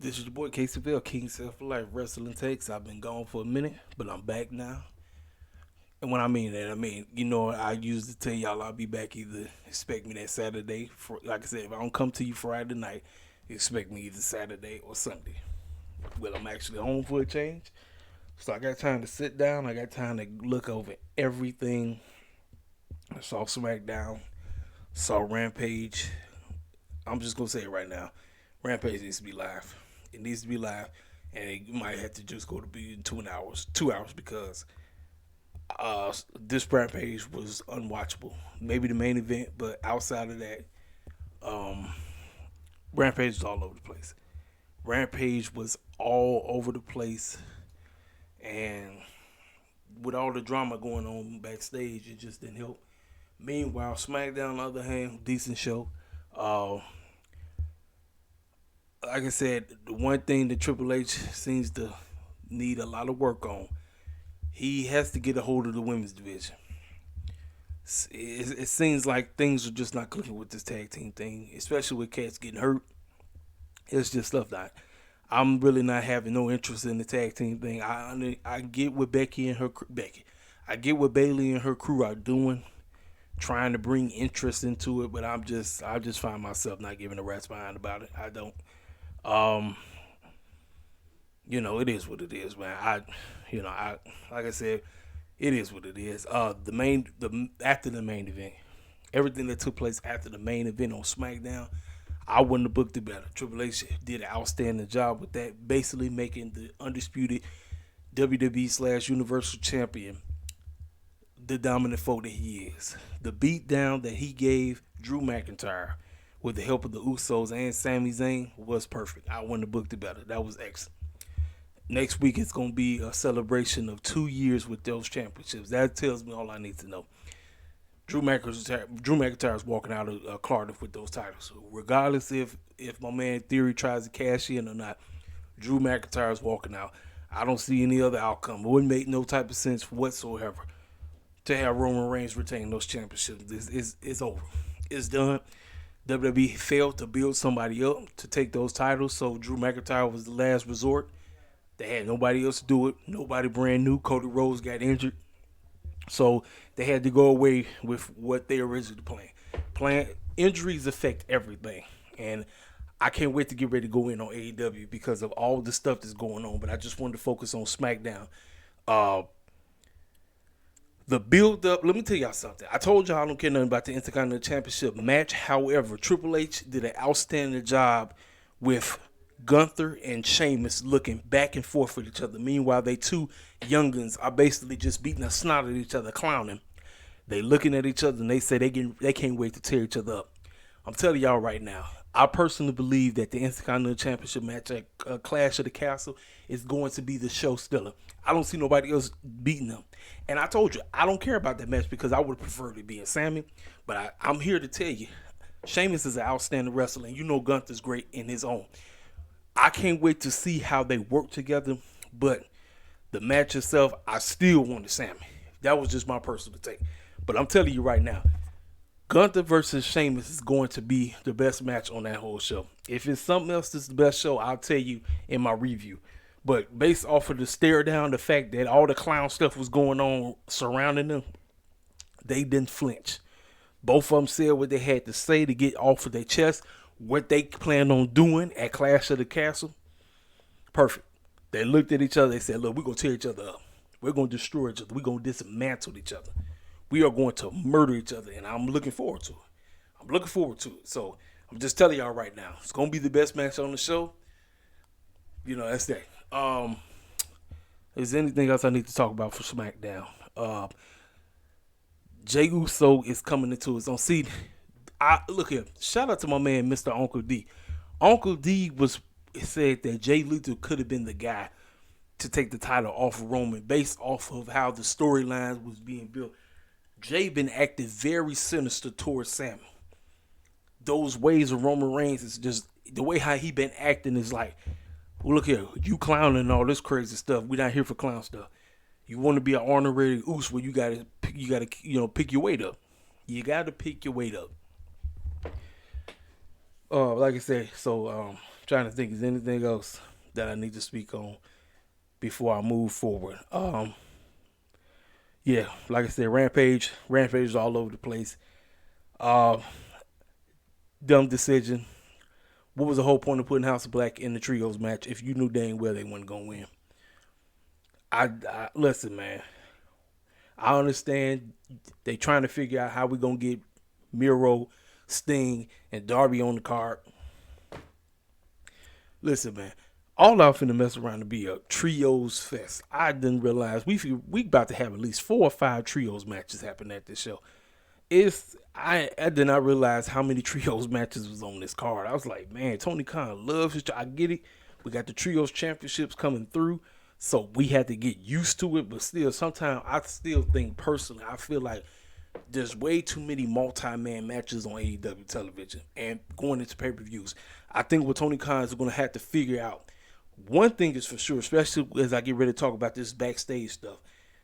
This is your boy KCVL, King Self for Life Wrestling Takes. I've been gone for a minute, but I'm back now. And when I mean that, I usually tell y'all I'll be back either expect me that Saturday. Like I said, if I don't come to you Friday night, expect me either Saturday or Sunday. Well, I'm actually home for a change. So I got time to sit down. I got time to look over everything. I saw Smackdown, saw Rampage. I'm just going to say it right now. Rampage needs to be live. It needs to be live, and you might have to just go to be in 2 hours, 2 hours because this Rampage was unwatchable. Maybe the main event, but outside of that, um, Rampage was all over the place. Rampage was all over the place, and with all the drama going on backstage, it just didn't help. Meanwhile, SmackDown, on the other hand, decent show. Uh, like I said, the one thing that Triple H seems to need a lot of work on, he has to get a hold of the women's division. It seems like things are just not clicking with this tag team thing, especially with cats getting hurt. It's just stuff that I'm really not having no interest in the tag team thing. I get what Becky. I get what Bailey and her crew are doing, trying to bring interest into it, but I just find myself not giving a rat's behind about it. I don't. Um, it is what it is, man. I like I said, it is what it is. The after the main event, everything that took place after the main event on SmackDown, I wouldn't have booked it better. Triple H did an outstanding job with that, basically making the undisputed WWE/Universal Champion the dominant foe that he is. The beatdown that he gave Drew McIntyre with the help of the Usos and Sami Zayn was perfect. I wouldn't have booked it better. That was excellent. Next week it's going to be a celebration of 2 years with those championships. That tells me all I need to know. Drew McIntyre is walking out of Cardiff with those titles. So regardless if my man Theory tries to cash in or not, Drew McIntyre is walking out. I don't see any other outcome. It wouldn't make no type of sense whatsoever to have Roman Reigns retain those championships. It's over. It's done. WWE failed to build somebody up to take those titles, so Drew McIntyre was the last resort. They had nobody else to do it. Nobody brand new. Cody Rhodes got injured. So they had to go away with what they originally planned. Injuries affect everything. And I can't wait to get ready to go in on AEW because of all the stuff that's going on. But I just wanted to focus on SmackDown. Uh, the build up, let me tell y'all something. I told y'all I don't care nothing about the Intercontinental Championship match. However, Triple H did an outstanding job with Gunther and Sheamus looking back and forth with each other. Meanwhile, they two youngins are basically just beating the snot at each other, clowning. They looking at each other and they say they can't wait to tear each other up. I'm telling y'all right now, I personally believe that the Intercontinental Championship match at Clash of the Castle is going to be the show stiller. I don't see nobody else beating them. And I told you, I don't care about that match because I would prefer it being Sammy. But I'm here to tell you, Sheamus is an outstanding wrestler, and you know Gunther's great in his own. I can't wait to see how they work together, but the match itself, I still wanted Sammy. That was just my personal take. But I'm telling you right now, Gunther versus Sheamus is going to be the best match on that whole show. If it's something else that's the best show, I'll tell you in my review. But based off of the stare down, the fact that all the clown stuff was going on surrounding them, they didn't flinch. Both of them said what they had to say to get off of their chest, what they plan on doing at Clash of the Castle. Perfect. They looked at each other. They said, look, we're going to tear each other up. We're going to destroy each other. We're going to dismantle each other. We are going to murder each other, and I'm looking forward to it. I'm looking forward to it. So I'm just telling y'all right now, it's going to be the best match on the show. That's that. Is there anything else I need to talk about for SmackDown? Jey Uso is coming into his own. See, look here. Shout out to my man, Mr. Uncle D. Uncle D said that Jay Lethal could have been the guy to take the title off of Roman based off of how the storylines was being built. Jay been acting very sinister towards Sammy. Those ways of Roman Reigns is just the way how he been acting is like, well, look here, you clowning and all this crazy stuff. We're not here for clown stuff. You want to be an honorary oos, well, you gotta pick your weight up. You gotta pick your weight up. Like I said, so Trying to think, is there anything else that I need to speak on before I move forward? Yeah, like I said, Rampage is all over the place. Uh, Dumb decision. What was the whole point of putting House of Black in the trios match if you knew dang well they weren't gonna win? I listen, man. I understand they trying to figure out how we gonna get Miro, Sting, and Darby on the card. Listen, man. All out finna mess around to be a trios fest. I didn't realize we about to have at least 4 or 5 trios matches happen at this show. I did not realize how many trios matches was on this card. I was like, man, Tony Khan loves his. I get it. We got the trios championships coming through, so we had to get used to it. But still, sometimes I still think personally, I feel like there's way too many multi-man matches on AEW television and going into pay-per-views. I think what Tony Khan is going to have to figure out. One thing is for sure, especially as I get ready to talk about this backstage stuff,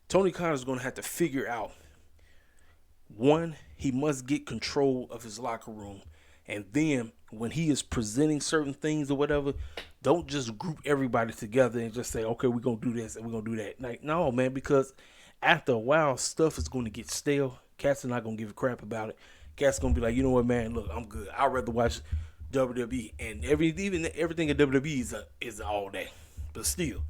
Tony Khan is going to have to figure out. One, he must get control of his locker room. And then when he is presenting certain things or whatever, don't just group everybody together and just say, okay, we're going to do this and we're going to do that. Like, no, man, because after a while, stuff is going to get stale. Cats are not going to give a crap about it. Cats going to be like, you know what, man, look, I'm good. I'd rather watch WWE. And everything in WWE is all that. But still,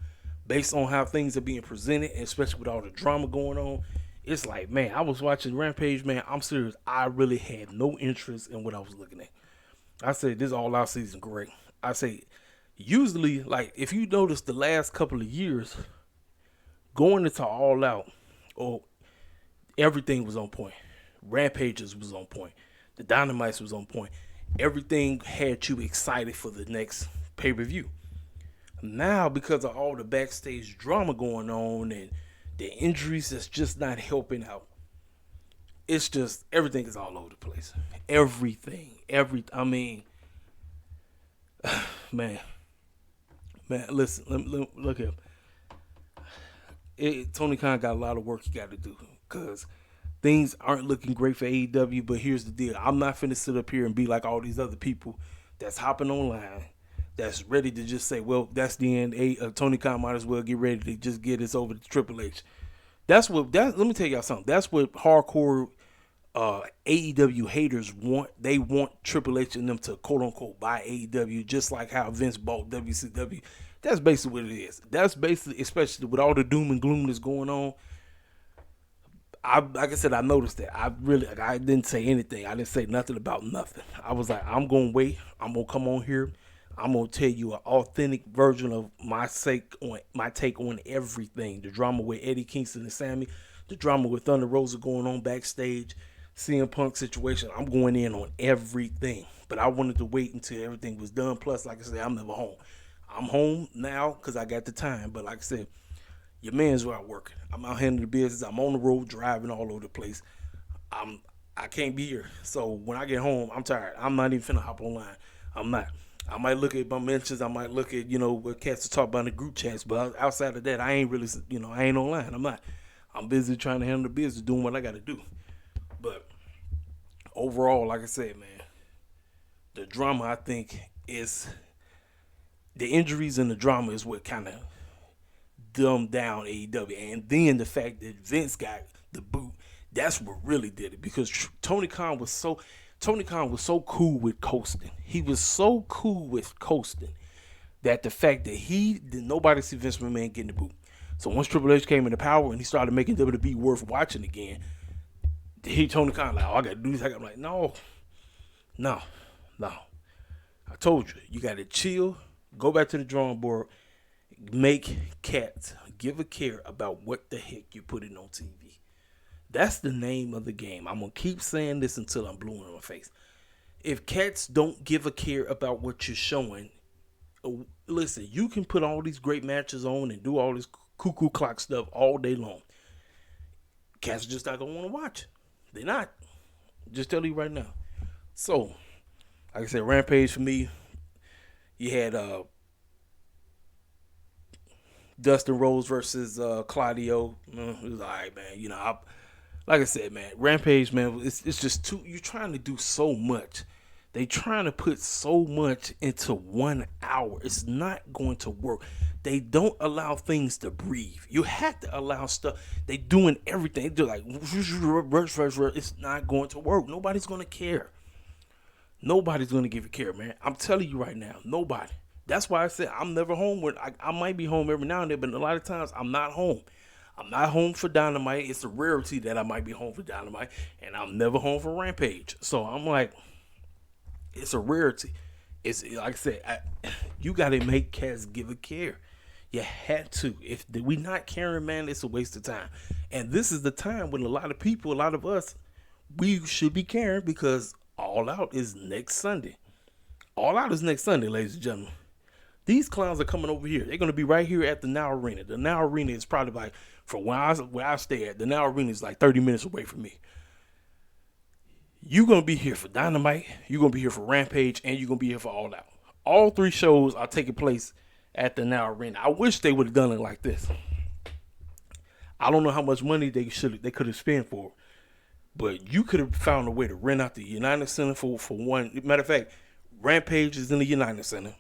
based on how things are being presented, and especially with all the drama going on, it's like, man, I was watching Rampage, man. I'm serious. I really had no interest in what I was looking at. I said, this all out season, great. I say, usually, like, if you notice the last couple of years, going into all out, everything was on point. Rampages was on point. The Dynamites was on point. Everything had you excited for the next pay-per-view. Now, because of all the backstage drama going on and the injuries that's just not helping out, it's just, everything is all over the place. Everything. I mean, man, listen, look here. Tony Khan got a lot of work he got to do because things aren't looking great for AEW, but here's the deal. I'm not finna sit up here and be like all these other people that's hopping online, that's ready to just say, well, that's the end. Tony Khan might as well get ready to just get us over to Triple H. Let me tell y'all something. That's what hardcore AEW haters want. They want Triple H and them to quote unquote buy AEW, just like how Vince bought WCW. That's basically what it is. That's basically, especially with all the doom and gloom that's going on. Like I said, I noticed that. I didn't say anything. I didn't say nothing about nothing. I was like, I'm gonna wait. I'm gonna come on here. I'm gonna tell you an authentic version of my take on everything. The drama with Eddie Kingston and Sammy, the drama with Thunder Rosa going on backstage, CM Punk situation. I'm going in on everything. But I wanted to wait until everything was done. Plus, like I said, I'm never home. I'm home now because I got the time. But like I said, your man's out working. I'm out handling the business. I'm on the road driving all over the place. I can't be here. So when I get home, I'm tired. I'm not even finna hop online. I'm not. I might look at my mentions. I might look at, what cats are talking about in the group chats. But outside of that, I ain't really, I ain't online. I'm not. I'm busy trying to handle the business, doing what I got to do. But overall, like I said, man, the drama, I think, is the injuries and the drama is what kind of dumbed down AEW. And then the fact that Vince got the boot, that's what really did it. Because Tony Khan was so cool with coasting. He was so cool with coasting that the fact that nobody see Vince McMahon getting the boot. So once Triple H came into power and he started making WWE worth watching again, Tony Khan like, I got to do this. I'm like, no. I told you got to chill, go back to the drawing board, make cats give a care about what the heck you're putting on TV. That's the name of the game. I'm going to keep saying this until I'm blue in my face. If cats don't give a care about what you're showing, listen, you can put all these great matches on and do all this cuckoo clock stuff all day long. Cats are just not going to want to watch it. They're not. Just tell you right now. So, like I said, Rampage for me, you had Dustin Rhodes versus Claudio. It was all right, man. Like I said, man, Rampage, man, it's just you're trying to do so much They trying to put so much into 1 hour. It's not going to work. They don't allow things to breathe. You have to allow stuff. They doing everything. They're like, it's not going to work. Nobody's going to care. Nobody's going to give a care, man. I'm telling you right now, nobody. That's why I said I'm never home. When I might be home every now and then, but a lot of times I'm not home. I'm not home for Dynamite. It's a rarity that I might be home for Dynamite, and I'm never home for Rampage. So I'm like, it's a rarity. It's like I said, you got to make cats give a care. You had to. If we not caring, man, it's a waste of time. And this is the time when a lot of people, a lot of us, we should be caring, because All Out is next Sunday. All Out is next Sunday, ladies and gentlemen. These clowns are coming over here. They're going to be right here at the Now Arena. The Now Arena is probably like, from where I stay at, the Now Arena is like 30 minutes away from me. You're going to be here for Dynamite, you're going to be here for Rampage, and you're going to be here for All Out. All 3 shows are taking place at the Now Arena. I wish they would have done it like this. I don't know how much money they could have spent for it, but you could have found a way to rent out the United Center for one. Matter of fact, Rampage is in the United Center.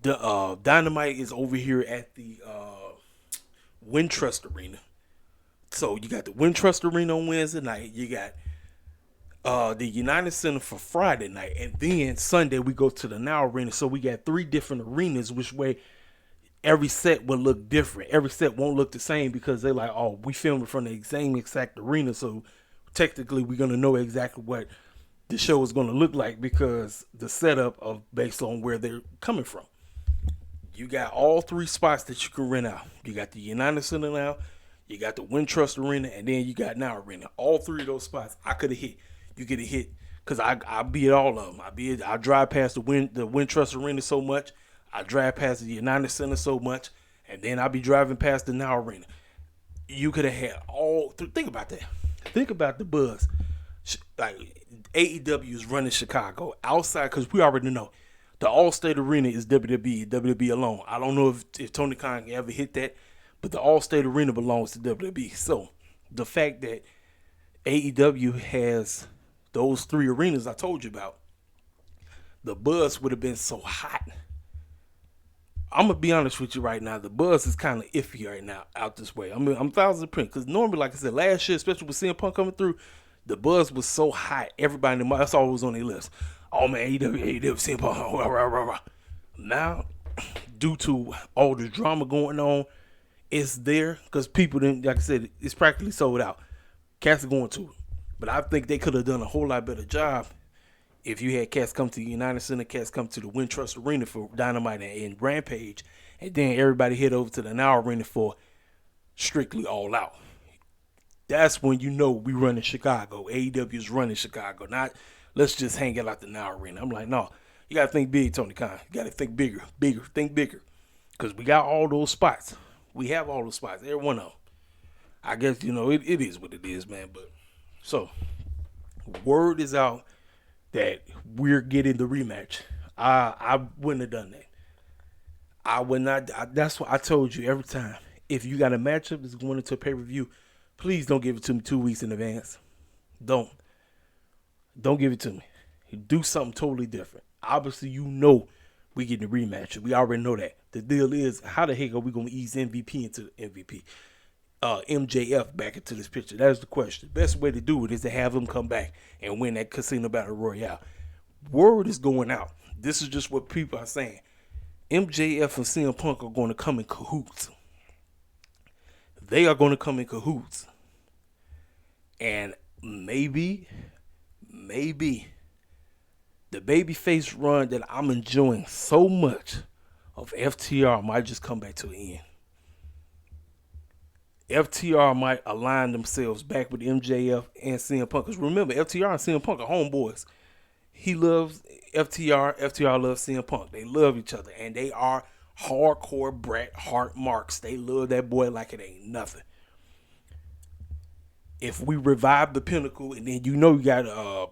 The Dynamite is over here at the Wintrust Arena. So you got the Wintrust Arena on Wednesday night. You got the United Center for Friday night, and then Sunday we go to the Now Arena. So we got 3 different arenas, which way every set will look different. Every set won't look the same, because they're like, oh, we filmed it from the same exact arena, so technically we're gonna know exactly what the show is gonna look like, because the setup of based on where they're coming from. You got all 3 spots that you can rent out. You got the United Center now, you got the Wintrust Arena, and then you got Now Arena. All 3 of those spots I could have hit. You could have hit, because I be at all of them. I drive past the Wintrust Arena so much. I drive past the United Center so much, and then I'll be driving past the Now Arena. You could have had all. Think about that. Think about the buzz. Like AEW is running Chicago outside, because we already know the Allstate Arena is WWE alone. I don't know if Tony Khan ever hit that, but the Allstate Arena belongs to WWE. So the fact that AEW has those 3 arenas I told you about, the buzz would have been so hot. I'm gonna be honest with you right now. The buzz is kind of iffy right now out this way. I'm 1,000%, because normally, like I said, last year, especially with CM Punk coming through, the buzz was so hot. Everybody in the that's all was on their list. Oh man, AEW, CM Punk. Rah, rah, rah, rah. Now, due to all the drama going on, it's there because people didn't. Like I said, it's practically sold out. Cats are going to it, but I think they could have done a whole lot better job if you had cats come to the United Center, cats come to the Wintrust Arena for Dynamite and Rampage, and then everybody head over to the Now Arena for strictly All Out. That's when you know we running Chicago. AEW is running Chicago. Not let's just hang it out the Now Arena. I'm like, no, you got to think big, Tony Khan. You got to think bigger, think bigger. Because we got all those spots. We have all those spots, every one of them. I guess, it is what it is, man. But so, word is out that we're getting the rematch. I wouldn't have done that. I would not. That's what I told you every time. If you got a matchup that's going into a pay-per-view, please don't give it to me 2 weeks in advance. Don't give it to me. Do something totally different. Obviously, we getting the rematch. We already know that. The deal is, how the heck are we going to ease MVP into MVP? MJF back into this picture? That is the question. The best way to do it is to have him come back and win that Casino Battle Royale. Word is going out. This is just what people are saying. MJF and CM Punk are going to come in cahoots. They are going to come in cahoots. And maybe the babyface run that I'm enjoying so much of FTR might just come back to an end. FTR might align themselves back with MJF and CM Punk. Because remember, FTR and CM Punk are homeboys. He loves FTR. FTR loves CM Punk. They love each other. And they are hardcore Bret Hart marks. They love that boy like it ain't nothing. If we revive the Pinnacle, and then you got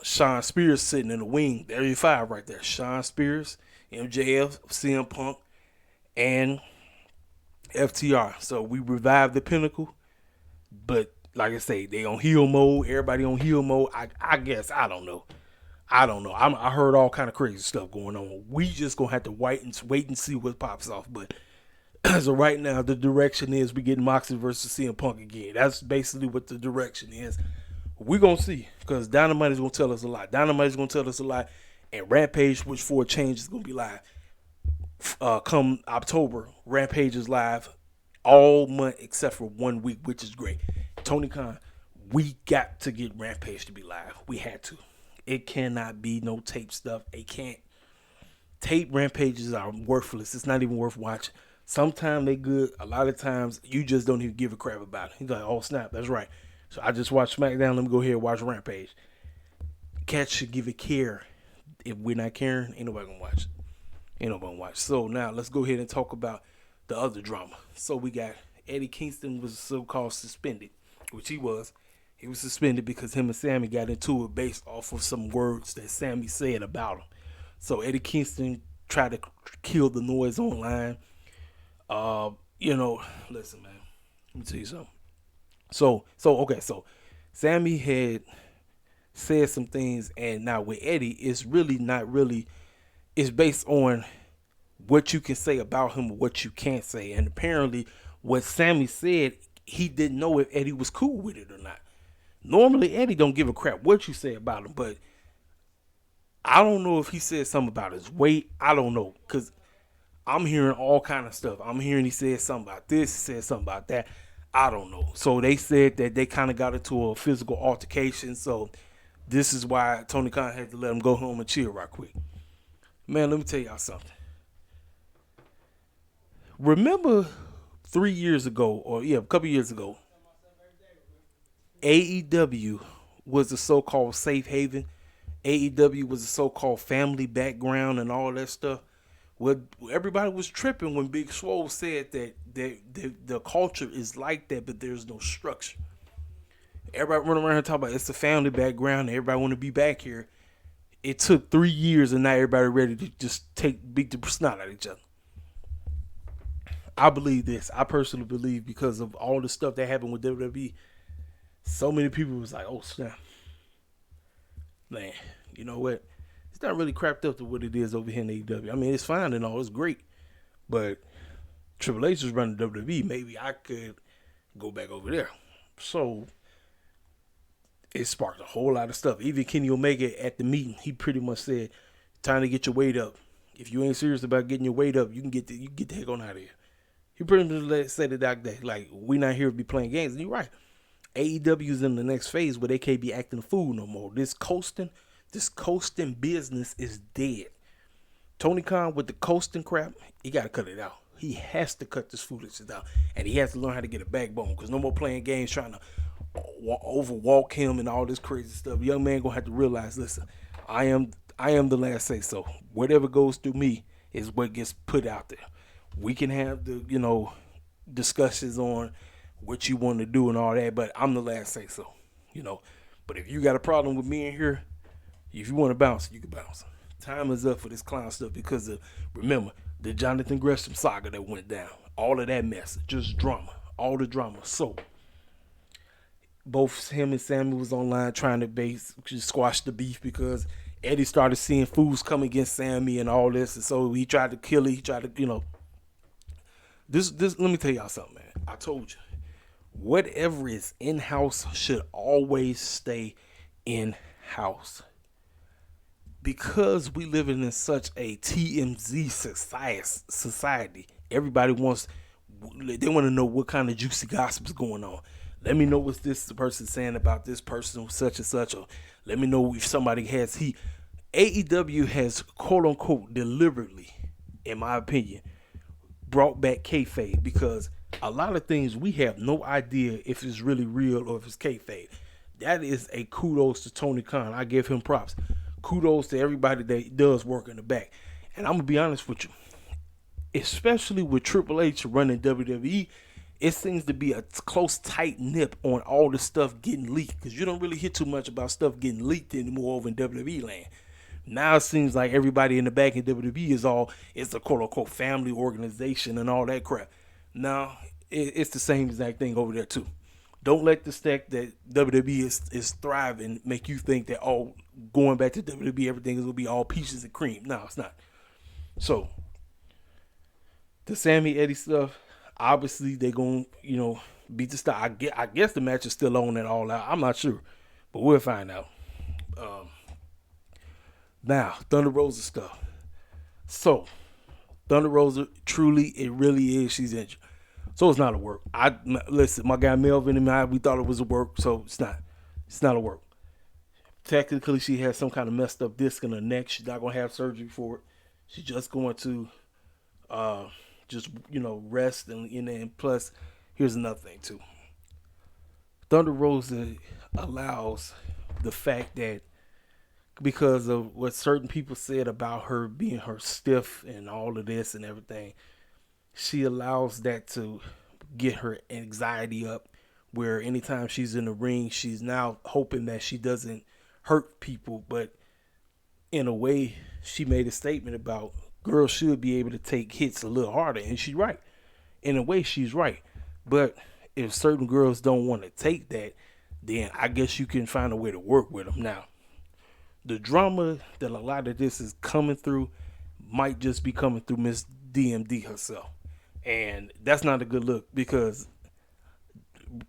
Shawn Spears sitting in the wing. There you 5 right there. Shawn Spears, MJF, CM Punk, and FTR. So we revive the Pinnacle, but like I say, they on heel mode. Everybody on heel mode. I guess, I don't know. I don't know. I heard all kind of crazy stuff going on. We just gonna have to wait and see what pops off. But as of right now, the direction is we getting Moxley versus CM Punk again. That's basically what the direction is. We're gonna see, because Dynamite is gonna tell us a lot. Dynamite is gonna tell us a lot, and Rampage, which for a change is gonna be live. Come October, Rampage is live all month except for 1 week, which is great. Tony Khan, we got to get Rampage to be live. We had to. It cannot be no tape stuff. It can't. Tape Rampages are worthless. It's not even worth watching. Sometimes they good. A lot of times you just don't even give a crap about it. He's like, oh snap, that's right. So I just watched Smackdown. Let me go ahead and watch Rampage. Cats should give a care. If we're not caring, ain't nobody gonna watch. Ain't nobody gonna watch. So now let's go ahead and talk about the other drama. So we got Eddie Kingston was so-called suspended, which he was. He was suspended because him and Sammy got into it based off of some words that Sammy said about him. So Eddie Kingston tried to kill the noise online. Listen, man. Let me tell you something. So Sammy had said some things, and now with Eddie, it's really not really. It's based on what you can say about him or what you can't say. And apparently, what Sammy said, he didn't know if Eddie was cool with it or not. Normally, Eddie don't give a crap what you say about him, but I don't know if he said something about his weight. I don't know, because I'm hearing all kind of stuff. I'm hearing he said something about this, he said something about that. I don't know. So they said that they kind of got into a physical altercation. So this is why Tony Khan had to let him go home and chill right quick. Man, let me tell y'all something. Remember 3 years ago, a couple years ago, AEW was the so-called safe haven. AEW was the so-called family background and all that stuff. Well, everybody was tripping when Big Swole said that the culture is like that, but there's no structure. Everybody running around here talking about it's a family background and everybody want to be back here. It took 3 years and now everybody ready to just beat the snot out of each other. I believe this. I personally believe because of all the stuff that happened with WWE, so many people was like, oh snap. Man, you know what? It's not really crapped up to what it is over here in AEW. I mean, it's fine and all. It's great. But Triple H is running WWE. Maybe I could go back over there. So it sparked a whole lot of stuff. Even Kenny Omega at the meeting, he pretty much said, time to get your weight up. If you ain't serious about getting your weight up, you can get the heck on out of here. He pretty much said it that day. Like, we not here to be playing games. And you're right. AEW's in the next phase where they can't be acting a fool no more. This coasting business is dead. Tony Khan with the coasting crap, he got to cut it out. He has to cut this foolishness out. And he has to learn how to get a backbone, because no more playing games trying to overwalk him and all this crazy stuff. Young man going to have to realize, listen, I am the last say so. Whatever goes through me is what gets put out there. We can have the, discussions on what you want to do and all that, but I'm the last say so, But if you got a problem with me in here, if you want to bounce, you can bounce. Time is up for this clown stuff because remember, the Jonathan Gresham saga that went down. All of that mess, just drama, all the drama. So, both him and Sammy was online trying to just squash the beef because Eddie started seeing fools come against Sammy and all this, and so he tried to kill it. He tried to, This let me tell y'all something, man. I told you, whatever is in-house should always stay in-house. Because we live in such a TMZ society, everybody want to know what kind of juicy gossip is going on. Let me know what this person saying about this person, such and such, or let me know if somebody has heat. AEW has, quote unquote, deliberately, in my opinion, brought back kayfabe, because a lot of things we have no idea if it's really real or if it's kayfabe. That is a kudos to Tony Khan. I give him props. Kudos to everybody that does work in the back. And I'm gonna be honest with you, especially with Triple H running WWE, it seems to be a close, tight nip on all the stuff getting leaked, because you don't really hear too much about stuff getting leaked anymore over in WWE land. Now it seems like everybody in the back in WWE it's a quote unquote family organization and all that crap. Now it's the same exact thing over there too. Don't let the fact that WWE is thriving make you think that, oh, going back to WWE, everything is gonna be all peaches and cream. No, it's not. So the Sammy Eddie stuff, obviously they gonna beat the style. I guess the match is still on and all out. I'm not sure, but we'll find out. Now Thunder Rosa stuff. So Thunder Rosa, truly, it really is. She's injured, so it's not a work. Listen, my guy Melvin and I, we thought it was a work, so it's not. It's not a work. Technically, she has some kind of messed up disc in her neck. She's not gonna have surgery for it. She's just going to, rest and plus, here's another thing too. Thunder Rosa allows the fact that because of what certain people said about her being her stiff and all of this and everything, she allows that to get her anxiety up, where anytime she's in the ring, she's now hoping that she doesn't hurt people. But in a way, she made a statement about girls should be able to take hits a little harder, and she's right. In a way, she's right. But if certain girls don't want to take that, then I guess you can find a way to work with them. Now, the drama that a lot of this is coming through might just be coming through Miss DMD herself. And that's not a good look because,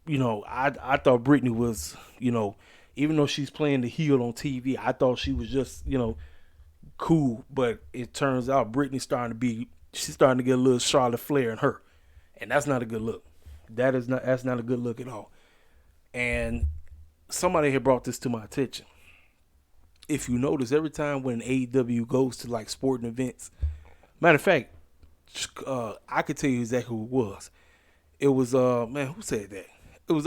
I thought Brittany was, even though she's playing the heel on TV, I thought she was just, cool. But it turns out Brittany's starting to get a little Charlotte Flair in her. And that's not a good look. That's not a good look at all. And somebody had brought this to my attention. If you notice, every time when AEW goes to like sporting events, matter of fact, I could tell you exactly who it was. It was who said that? It was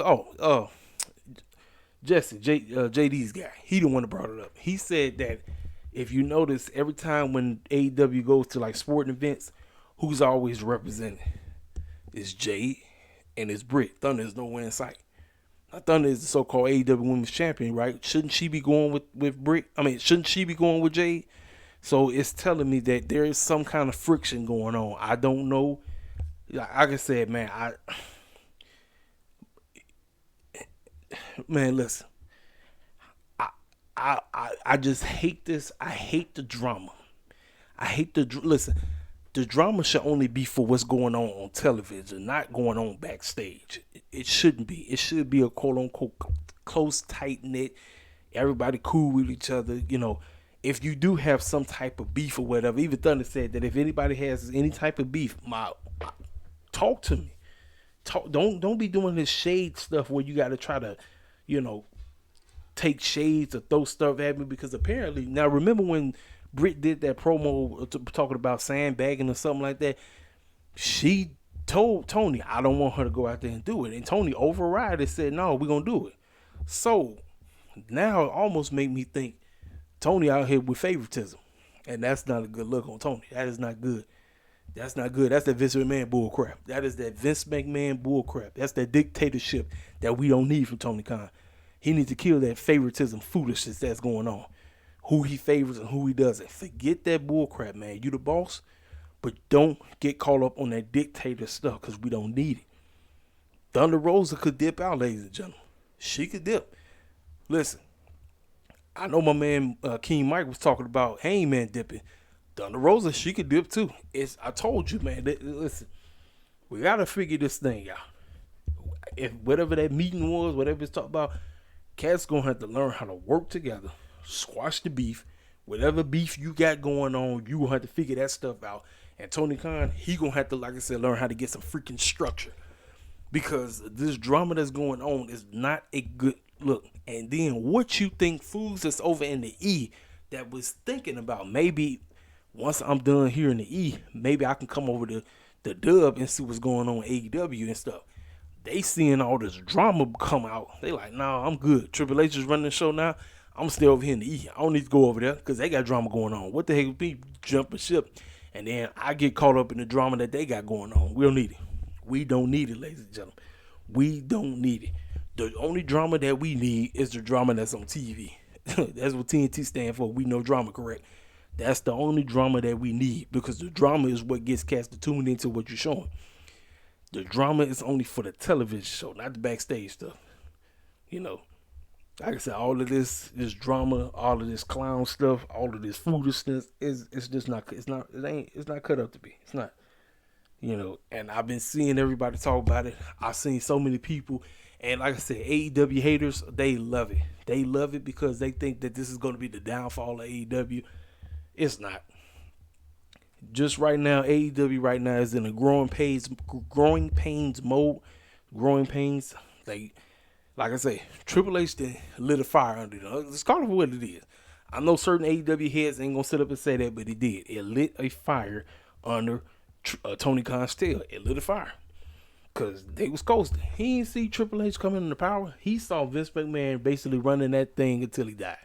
Jesse, JD's guy. He the one that brought it up. He said that if you notice, every time when AEW goes to like sporting events, who's always represented? It's Jade and it's Britt. Thunder is nowhere in sight. Now, Thunder is the so-called AEW Women's Champion, right? Shouldn't she be going with Britt? Shouldn't she be going with Jade? So it's telling me that there is some kind of friction going on. I don't know. Like I said, man, listen. I just hate this. I hate the drama. Listen. The drama should only be for what's going on television, not going on backstage. It shouldn't be. It should be a quote-unquote close, tight-knit, everybody cool with each other. If you do have some type of beef or whatever, even Thunder said that if anybody has any type of beef, talk to me. Don't be doing this shade stuff where you got to try to, take shades or throw stuff at me, because apparently, now remember when Britt did that promo talking about sandbagging or something like that, she told Tony, I don't want her to go out there and do it. And Tony override and said, no, we're going to do it. So now it almost made me think Tony out here with favoritism. And that's not a good look on Tony. That is not good. That's not good. That's that Vince McMahon bull crap. That is that Vince McMahon bull crap. That's that dictatorship that we don't need from Tony Khan. He needs to kill that favoritism foolishness that's going on. Who he favors and who he doesn't. Forget that bull crap, man. You the boss, but don't get caught up on that dictator stuff, because we don't need it. Thunder Rosa could dip out, ladies and gentlemen. She could dip. Listen, I know my man King Mike was talking about Hangman dipping. Thunder Rosa, she could dip too. I told you, man. Listen, we got to figure this thing out. If whatever that meeting was, whatever it's talking about, cats going to have to learn how to work together. Squash the beef. Whatever beef you got going on, you gonna have to figure that stuff out. And Tony Khan, he gonna have to, like I said, learn how to get some freaking structure, because this drama that's going on is not a good look. And then what you think fools that's over in the E that was thinking about, maybe once I'm done here in the E, maybe I can come over to the dub and see what's going on with AEW and stuff. They seeing all this drama come out. They like, nah, I'm good. Triple H is running the show now. I'm stay over here in the E. I don't need to go over there because they got drama going on. What the heck would be jumping ship? And then I get caught up in the drama that they got going on. We don't need it. We don't need it, ladies and gentlemen. We don't need it. The only drama that we need is the drama that's on TV. That's what TNT stand for. We know drama, correct? That's the only drama that we need, because the drama is what gets cats to tune into what you're showing. The drama is only for the television show, not the backstage stuff. like I said, all of this drama, all of this clown stuff, all of this foolishness is it's just not it's not cut up to be. It's not. And I've been seeing everybody talk about it. I've seen so many people, and like I said, AEW haters, they love it. They love it because they think that this is going to be the downfall of AEW. It's not. Just right now, AEW right now is in a growing pains mode. Growing pains, like I say, Triple H lit a fire under it. Let's call it for what it is. I know certain AEW heads ain't gonna sit up and say that, but it did. It lit a fire under Tony Khan's tail. It lit a fire because they was coasting. He didn't see Triple H coming into power. He saw Vince McMahon basically running that thing until he died.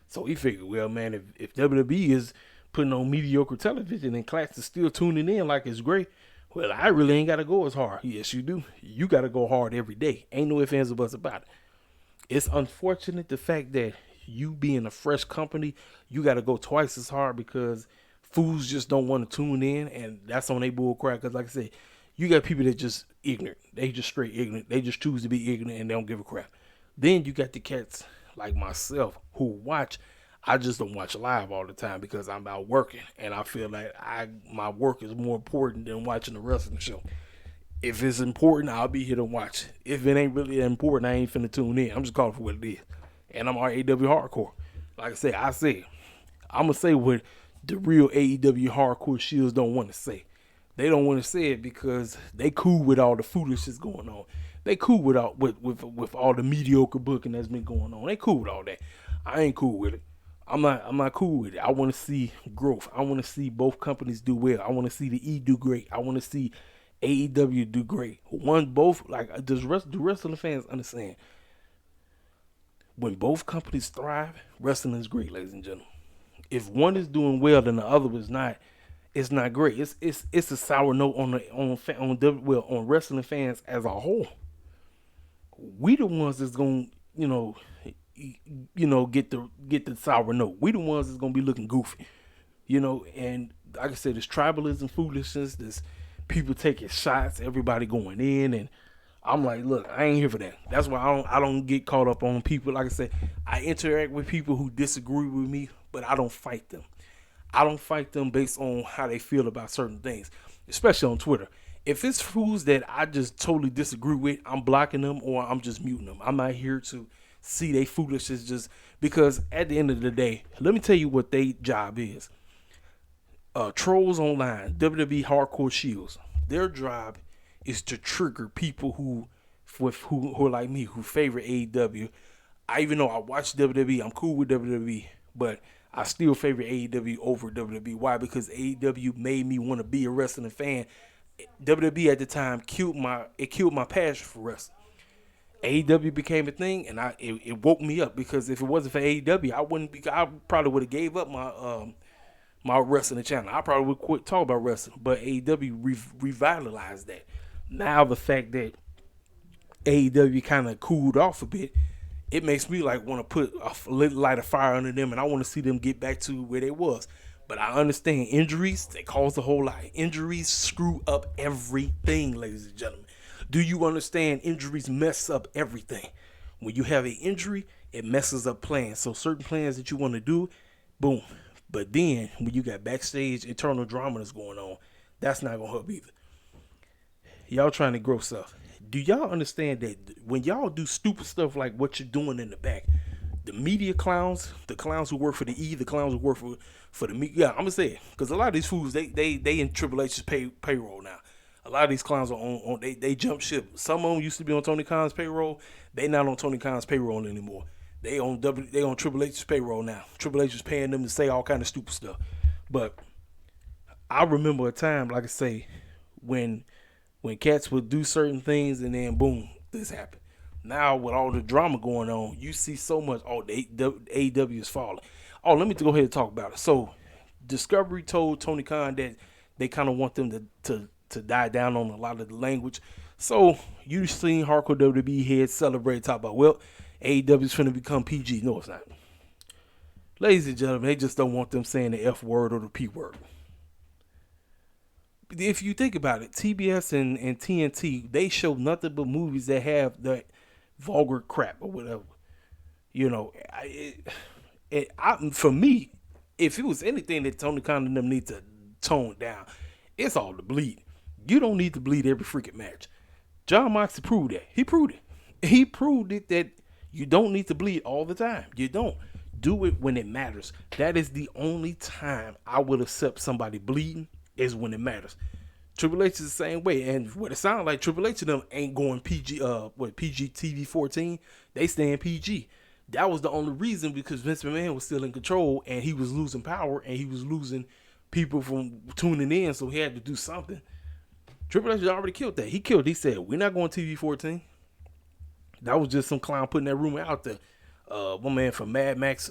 So he figured, well, man, if WWE is putting on mediocre television and class is still tuning in like it's great, well, I really ain't got to go as hard. Yes, you do. You got to go hard every day. Ain't no ifs, ands, or buts about it. It's unfortunate the fact that you being a fresh company, you got to go twice as hard because fools just don't want to tune in, and that's on they bull crap. Because like I said, you got people that just ignorant. They just straight ignorant. They just choose to be ignorant and they don't give a crap. Then you got the cats like myself who watch. I just don't watch live all the time because I'm out working, and I feel like my work is more important than watching the wrestling show. If it's important, I'll be here to watch. If it ain't really that important, I ain't finna tune in. I'm just calling for what it is. And I'm AEW hardcore. Like I said, I'm going to say what the real AEW hardcore shields don't want to say. They don't want to say it because they cool with all the foolishness going on. They cool with all the mediocre booking that's been going on. They cool with all that. I ain't cool with it. I'm not cool with it. I want to see growth. I want to see both companies do well. I want to see the E do great. I want to see AEW do great. Both, like, do wrestling fans understand? When both companies thrive, wrestling is great, ladies and gentlemen. If one is doing well and the other is not, it's not great. It's a sour note on wrestling fans as a whole. We the ones that's gonna, get the sour note. We the ones that's gonna be looking goofy, and like I said, this tribalism foolishness, this people taking shots, everybody going in, and I'm like, look, I ain't here for that. That's why I don't get caught up on people. Like I said, I interact with people who disagree with me, but I don't fight them. I don't fight them based on how they feel about certain things, especially on Twitter. If it's fools that I just totally disagree with, I'm blocking them or I'm just muting them. I'm not here to see they foolishness just because at the end of the day, let me tell you what their job is. Trolls online, WWE Hardcore Shields, their job is to trigger people who are like me, who favor AEW. I even know I watch WWE, I'm cool with WWE, but I still favor AEW over WWE. Why? Because AEW made me want to be a wrestling fan. WWE at the time killed my passion for wrestling. AEW became a thing, and it woke me up because if it wasn't for AEW, I probably would have gave up my wrestling channel. I probably would quit talking about wrestling, but AEW revitalized that. Now the fact that AEW kind of cooled off a bit, it makes me like want to put a little light of fire under them, and I want to see them get back to where they was. But I understand injuries, they cause a whole lot. Injuries screw up everything, ladies and gentlemen. Do you understand injuries mess up everything? When you have an injury, it messes up plans. So certain plans that you want to do, boom. But then when you got backstage internal drama that's going on, that's not going to help either. Y'all trying to grow stuff. Do y'all understand that when y'all do stupid stuff like what you're doing in the back, the media clowns, the clowns who work for the E, the clowns who work for the media, yeah, I'm gonna say it, because a lot of these fools they in Triple H's payroll now. A lot of these clowns are on they jump ship. Some of them used to be on Tony Khan's payroll. They not on Tony Khan's payroll anymore. They on Triple H's payroll now. Triple H is paying them to say all kind of stupid stuff. But I remember a time, like I say, when cats would do certain things and then boom, this happened. Now with all the drama going on, you see so much. Oh, AEW is falling. Oh, let me go ahead and talk about it. So, Discovery told Tony Khan that they kind of want them to die down on a lot of the language. So you seen hardcore WWE heads celebrate, talk about, well, AEW is finna become PG. No, it's not. Ladies and gentlemen, they just don't want them saying the F word or the P word. If you think about it, TBS and TNT, they show nothing but movies that have that vulgar crap or whatever. You know, for me, if it was anything that Tony Khan and them need to tone down, it's all the bleed. You don't need to bleed every freaking match. John Moxley proved that. He proved it. He proved it that you don't need to bleed all the time. You don't. Do it when it matters. That is the only time I would accept somebody bleeding is when it matters. Triple H is the same way, and what it sounds like, Triple H and them ain't going PG. PG TV 14? They stay in PG. That was the only reason, because Vince McMahon was still in control and he was losing power and he was losing people from tuning in, so he had to do something. Triple H already killed that. He said, we're not going TV 14. That was just some clown putting that rumor out there. One man from Mad Max,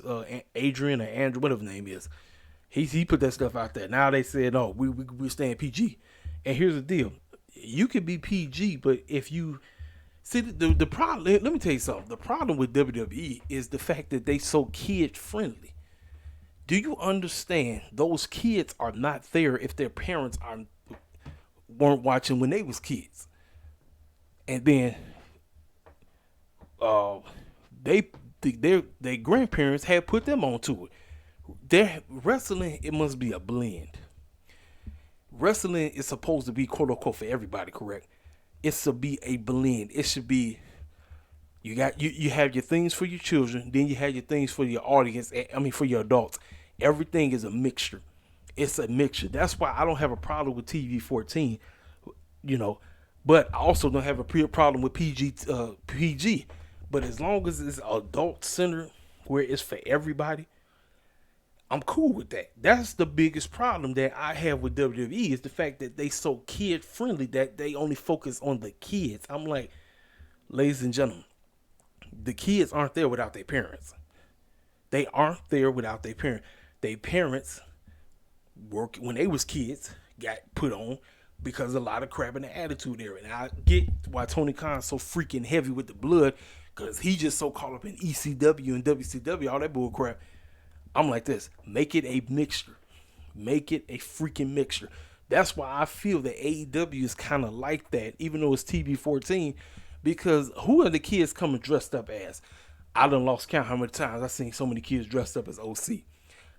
Adrian or Andrew, whatever his name is. He put that stuff out there. Now they said, no, we're staying PG. And here's the deal. You can be PG, but if you... See, the problem... Let me tell you something. The problem with WWE is the fact that they so kid-friendly. Do you understand those kids are not there if their parents weren't watching when they was kids? And then their grandparents had put them onto it. Their wrestling, it must be a blend. Wrestling is supposed to be quote unquote for everybody, correct? It should be a blend. It should be you have your things for your children, then you have your things for your audience. For your adults. Everything is a mixture. It's a mixture. That's why I don't have a problem with TV 14, but I also don't have a problem with PG. But as long as it's adult centered, where it's for everybody, I'm cool with that. That's the biggest problem that I have with WWE is the fact that they so kid friendly that they only focus on the kids. I'm like, ladies and gentlemen, the kids aren't there without their parents. They aren't there without their parents. Their parents work when they was kids, got put on because of a lot of crap in the attitude era. And I get why Tony Khan's so freaking heavy with the blood, because he just so caught up in ECW and WCW, all that bull crap. I'm like this. Make it a mixture. Make it a freaking mixture. That's why I feel that AEW is kind of like that, even though it's TV 14, because who are the kids coming dressed up as? I done lost count how many times I've seen so many kids dressed up as OC.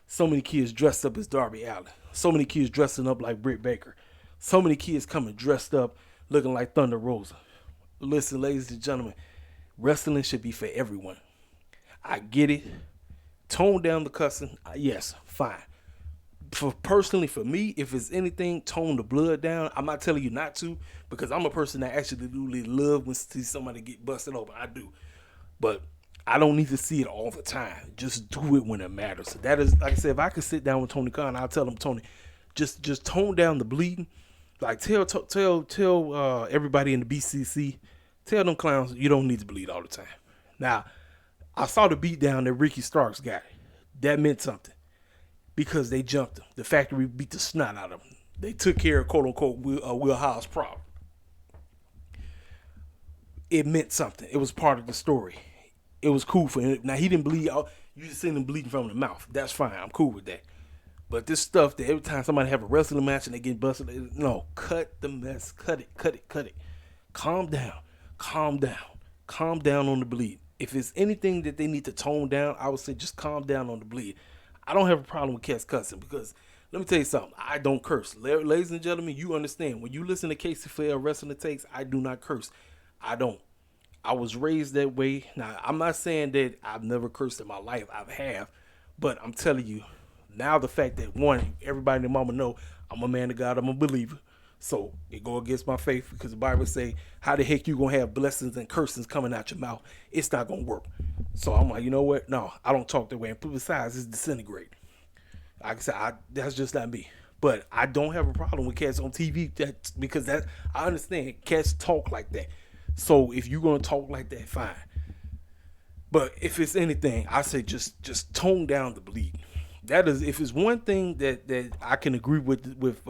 So many kids dressed up as Darby Allin. So many kids dressing up like Britt Baker. So many kids coming dressed up looking like Thunder Rosa. Listen, ladies and gentlemen, wrestling should be for everyone. I get it. Tone down the cussing. Yes, fine. Personally, for me, if it's anything, tone the blood down. I'm not telling you not to, because I'm a person that actually really love when see somebody get busted open. I do. But I don't need to see it all the time. Just do it when it matters. So that is, like I said, if I could sit down with Tony Khan, I'll tell him, Tony, just tone down the bleeding. Like tell everybody in the BCC, tell them clowns you don't need to bleed all the time. Now, I saw the beatdown that Ricky Starks got. That meant something because they jumped him. The factory beat the snot out of him. They took care of quote unquote Will Howe's problem. It meant something. It was part of the story. It was cool for him. Now, he didn't bleed out. You just seen him bleeding from the mouth. That's fine. I'm cool with that. But this stuff that every time somebody have a wrestling match and they get busted, no, cut the mess. Cut it. Calm down. Calm down on the bleed. If it's anything that they need to tone down, I would say just calm down on the bleed. I don't have a problem with cats cussing because let me tell you something. I don't curse. Ladies and gentlemen, you understand. When you listen to Casey Flair wrestling takes, I do not curse. I don't. I was raised that way. Now, I'm not saying that I've never cursed in my life. I have. But I'm telling you, now the fact that, one, everybody in the mama know I'm a man of God, I'm a believer. So it go against my faith because the Bible say, how the heck you going to have blessings and cursings coming out your mouth? It's not going to work. So I'm like, you know what? No, I don't talk that way. And besides, it's disintegrate. Like I said, that's just not me. But I don't have a problem with cats on TV because I understand cats talk like that. So if you're going to talk like that, fine. But if it's anything, I say just tone down the bleeding. That is, if it's one thing that I can agree with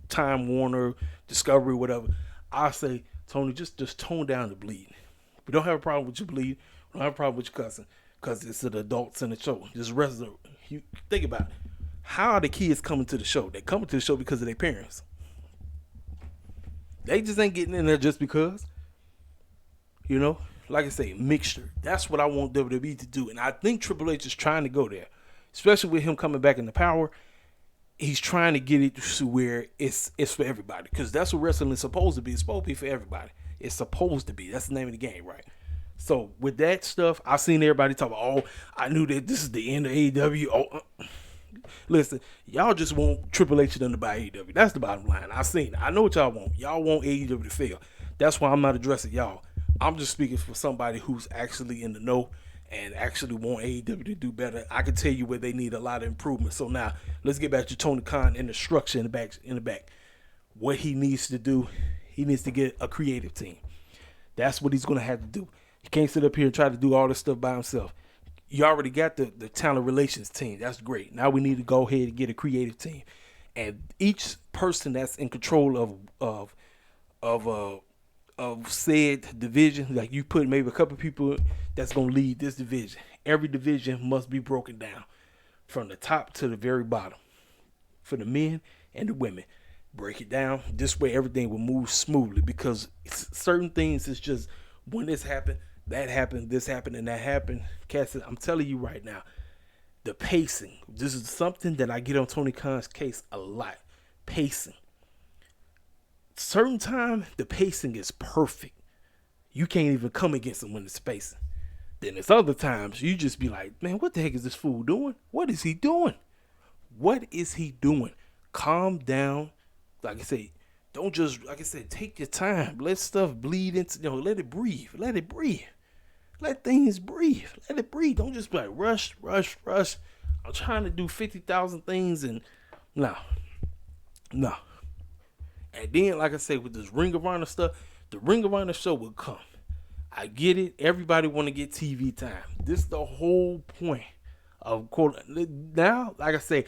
Time Warner, Discovery, whatever, I say, Tony, just tone down the bleeding. We don't have a problem with you bleeding. We don't have a problem with you cussing because it's an adults in the show. Just you think about it. How are the kids coming to the show? They coming to the show because of their parents. They just ain't getting in there just because. like I say, mixture. That's what I want WWE to do. And I think Triple H is trying to go there, especially with him coming back into power. He's trying to get it to where it's for everybody, because that's what wrestling is supposed to be. It's supposed to be for everybody. It's supposed to be. That's the name of the game, right? So with that stuff, I've seen everybody talk about, oh, I knew that this is the end of AEW. Listen, y'all just want Triple H to buy AEW. That's the bottom line. I seen it. I know what y'all want. Y'all want AEW to fail. That's why I'm not addressing y'all. I'm just speaking for somebody who's actually in the know and actually want AEW to do better. I can tell you where they need a lot of improvement. So now let's get back to Tony Khan and the structure in the back. What he needs to do, he needs to get a creative team. That's what he's going to have to do. He can't sit up here and try to do all this stuff by himself. You already got the talent relations team. That's great. Now we need to go ahead and get a creative team. And each person that's in control of said division, like you put maybe a couple of people that's going to lead this division. Every division must be broken down from the top to the very bottom for the men and the women. Break it down. This way everything will move smoothly, because certain things is just when this happened, that happened, this happened, and that happened. Cassie, I'm telling you right now, the pacing. This is something that I get on Tony Khan's case a lot. Pacing. Certain time, the pacing is perfect. You can't even come against him when it's pacing. Then there's other times you just be like, man, what the heck is this fool doing? What is he doing? What is he doing? Calm down. Like I say, don't just, like I said, take your time. Let stuff bleed into, let it breathe. Let it breathe. Let things breathe. Let it breathe. Don't just be like, rush. I'm trying to do 50,000 things and no. And then, like I say, with this Ring of Honor stuff, the Ring of Honor show will come. I get it. Everybody want to get TV time. This is the whole point of quote. Now, like I say,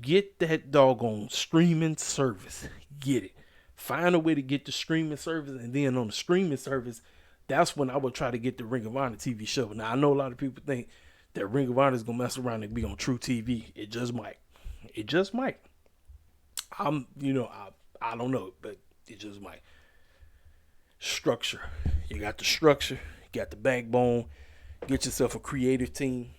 get that doggone streaming service. Get it. Find a way to get the streaming service, and then on the streaming service, that's when I would try to get the Ring of Honor TV show. Now, I know a lot of people think that Ring of Honor is going to mess around and be on True TV. It just might. I don't know, but it just might. Structure. You got the structure. You got the backbone. Get yourself a creative team.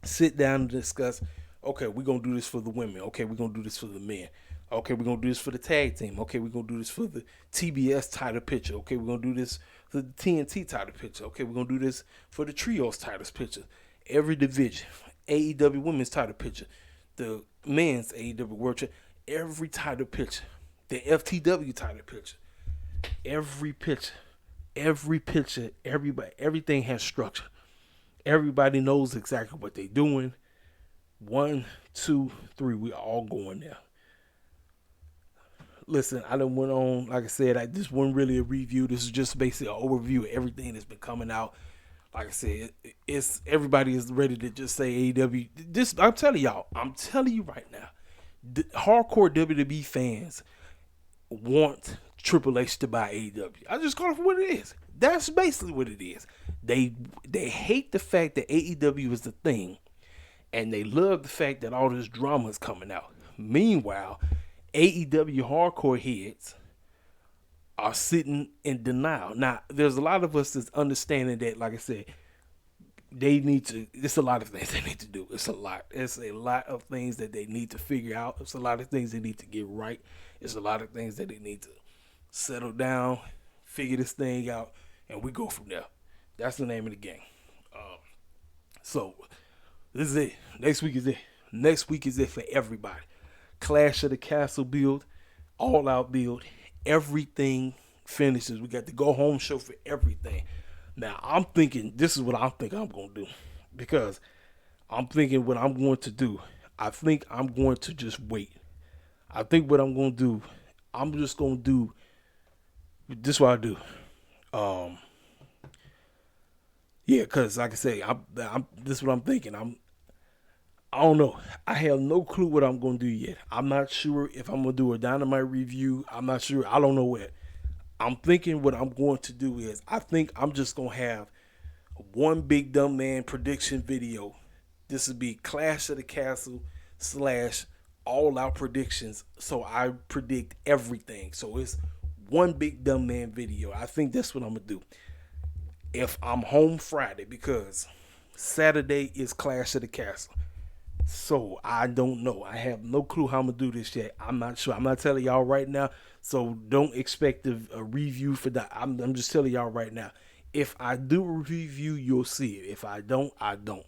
Sit down and discuss, okay, we're going to do this for the women. Okay, we're going to do this for the men. Okay, we're going to do this for the tag team. Okay, we're going to do this for the TBS title picture. Okay, we're going to do this for the TNT title picture. Okay, we're going to do this for the Trios title picture. Every division. AEW women's title picture. The men's AEW World Championship. Every title picture. The FTW title picture. Every picture. Everything has structure. Everybody knows exactly what they're doing. 1, 2, 3. We all going there. Listen, I done went on, like I said, this wasn't really a review. This is just basically an overview of everything that's been coming out. Like I said, it's everybody is ready to just say AEW. This, I'm telling you right now, the hardcore WWE fans want Triple H to buy AEW. I just call it for what it is. That's basically what it is. They hate the fact that AEW is the thing, and they love the fact that all this drama is coming out. Meanwhile, AEW hardcore heads are sitting in denial. Now, there's a lot of us that's understanding that, like I said, it's a lot of things they need to do. It's a lot of things that they need to figure out. It's a lot of things they need to get right. It's a lot of things that they need to settle down, figure this thing out, and we go from there. That's the name of the game. So, this is it. Next week is it. Next week is it for everybody. Clash of the Castle build, all out build, everything finishes. We got the go home show for everything. Now I'm thinking, this is what I think I'm going to do, because I'm thinking what I'm going to do. I think I'm going to just wait. I think what I'm going to do, I'm just going to do, this is what I do. Yeah, because like I say, this is what I'm thinking. I don't know. I have no clue what I'm going to do yet. I'm not sure if I'm going to do a Dynamite review. I'm not sure. I don't know what. I'm thinking what I'm going to do is, I think I'm just going to have one big dumb man prediction video. This would be Clash of the Castle / all out predictions. So I predict everything. So it's one big dumb man video. I think that's what I'm going to do. if I'm home Friday, because Saturday is Clash of the Castle. So I don't know. I have no clue how I'm gonna do this yet. I'm not sure. I'm not telling y'all right now. So don't expect a review for that. I'm just telling y'all right now. If I do a review, you'll see it. If I don't, I don't.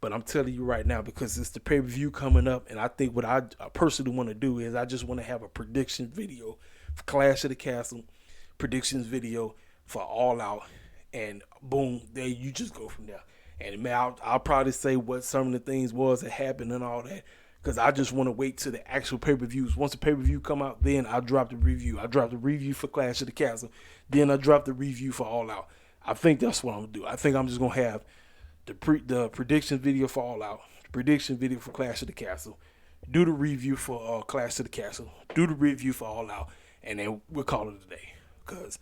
But I'm telling you right now because it's the pay per view coming up, and I think what I personally want to do is I just want to have a prediction video for Clash of the Castle, predictions video for All Out, and boom, there you just go from there. And man, I'll probably say what some of the things was that happened and all that, because I just want to wait till the actual pay per views. Once the pay per view come out, then I drop the review. I drop the review for Clash of the Castle, then I drop the review for All Out. I think that's what I'm gonna do. I think I'm just gonna have the prediction video for All Out, the prediction video for Clash of the Castle, do the review for Clash of the Castle, do the review for All Out, and then we'll call it a day. Because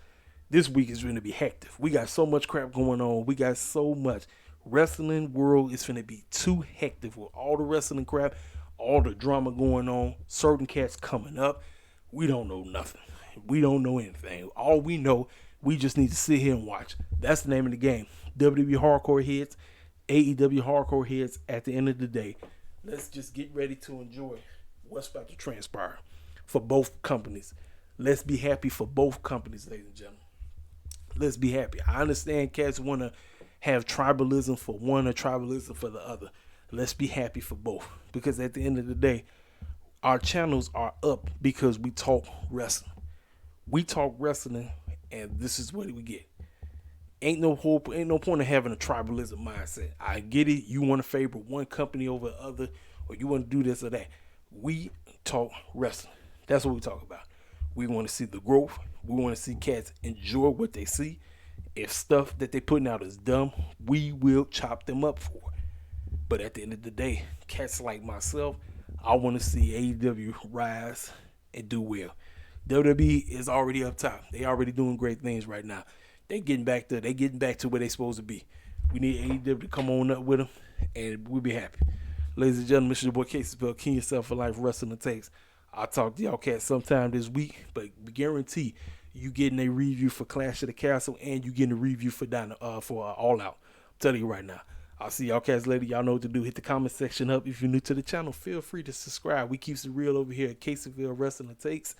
this week is going to be hectic. We got so much crap going on. We got so much. Wrestling world is going to be too hectic with all the wrestling crap, all the drama going on, certain cats coming up. We don't know nothing. We don't know anything. All we know, we just need to sit here and watch. That's the name of the game. WWE Hardcore Heads, AEW Hardcore Heads. At the end of the day, let's just get ready to enjoy what's about to transpire for both companies. Let's be happy for both companies, ladies and gentlemen. Let's be happy. I understand cats want to have tribalism for one or tribalism for the other. Let's be happy for both. Because at the end of the day, our channels are up because we talk wrestling. We talk wrestling, and this is what we get. Ain't no point in having a tribalism mindset. I get it. You want to favor one company over the other, or you want to do this or that. We talk wrestling. That's what we talk about. We want to see the growth. We want to see cats enjoy what they see. If stuff that they putting out is dumb, we will chop them up for it. But at the end of the day, cats like myself, I want to see AEW rise and do well. WWE is already up top. They already doing great things right now. They getting back to where they supposed to be. We need AEW to come on up with them, and we'll be happy. Ladies and gentlemen, this is your boy Casey Spell, King Yourself for Life Wrestling Takes. I'll talk to y'all cats sometime this week, but guarantee you getting a review for Clash of the Castle and you getting a review for All Out. I'm telling you right now. I'll see y'all cats later. Y'all know what to do. Hit the comment section up. If you're new to the channel, feel free to subscribe. We keeps it real over here at Caseyville Wrestling Takes.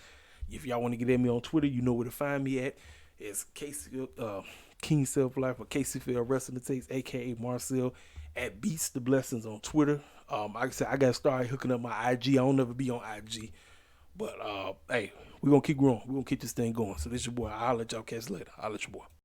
If y'all want to get at me on Twitter, you know where to find me at. It's Caseyville, King Self Life, or Caseyville Wrestling Takes, aka Marcel, at Beats the Blessings on Twitter. Like I said, I got to start hooking up my IG. I don't ever be on IG. But, hey, we're going to keep growing. We're going to keep this thing going. So this your boy. I'll let y'all catch later. I'll let your boy.